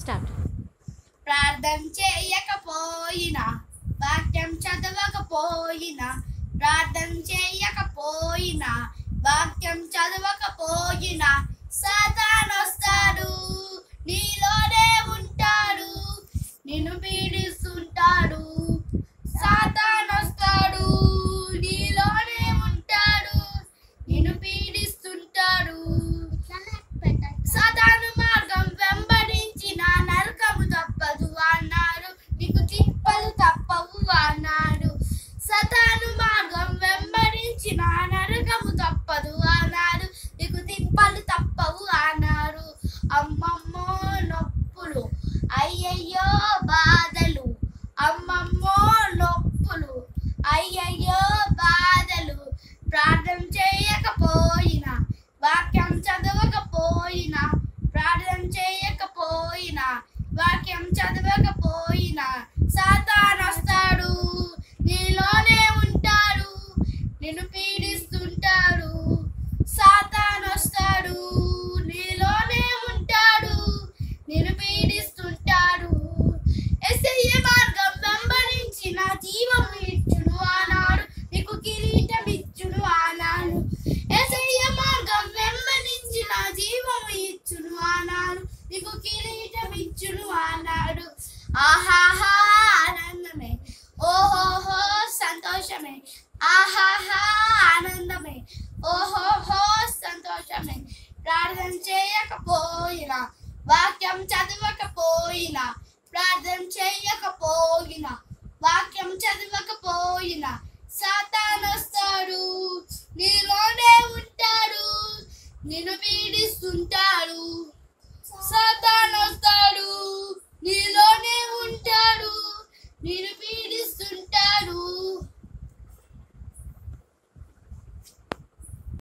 Start. ప్రార్థన చేయకపోయినా, వాక్యం చదవకపోయినా, ప్రార్థన చేయకపోయినా, వాక్యం చదవకపోయినా, సాతాను వస్తాడు, నీలోనే ఉంటాడు, నిన్ను పీడిస్తుంటాడు. సాతాను వస్తాడు, నీలోనే ఉంటాడు, నిన్ను పీడిస్తుంటాడు. సాతాను మార్గం వెంబడించిన నరకము తప్పదు అన్నాడు, నీకు తిప్పలు తప్పవు అన్నాడు. సాతాను మార్గం వెంబడించిన నరకము తప్పదు అన్నాడు, నీకు తిప్పలు తప్పవు అన్నాడు. అమ్మమ్మో నొప్పులు, అయ్యయ్యో బాధలు, అమ్మమ్మో నొప్పులు, అయ్యయ్యో బాధలు. ప్రార్థన చేయకపోయినా, వాక్యం చదవకపోయినా, ప్రార్థన చేయకపోయినా, వాక్యం చదవకపోయినా, సాతాను వస్తాడు, నీలోనే ఉంటాడు, నిన్ను పీడిస్తుంటాడు. సాతాను వస్తాడు, నీలోనే ఉంటాడు, నిన్ను పీడిస్తుంటాడు. యేసయ్య మార్గం వెంబడించిన జీవము ఇచ్చును అన్నాడు, నీకు కిరీటం ఇచ్చును అన్నాడు. యేసయ్య మార్గం వెంబడించిన జీవము ఇచ్చును అన్నాడు, నీకు కిరీటం ఇచ్చును అన్నాడు. ఆహాహా ఆనందమే, ఓహోహో సంతోషమే, ఆహాహా ఆనందమే, ఓహోహో సంతోషమే. ప్రార్థన చేయకపోయినా, వాక్యం చదవకపోయినా,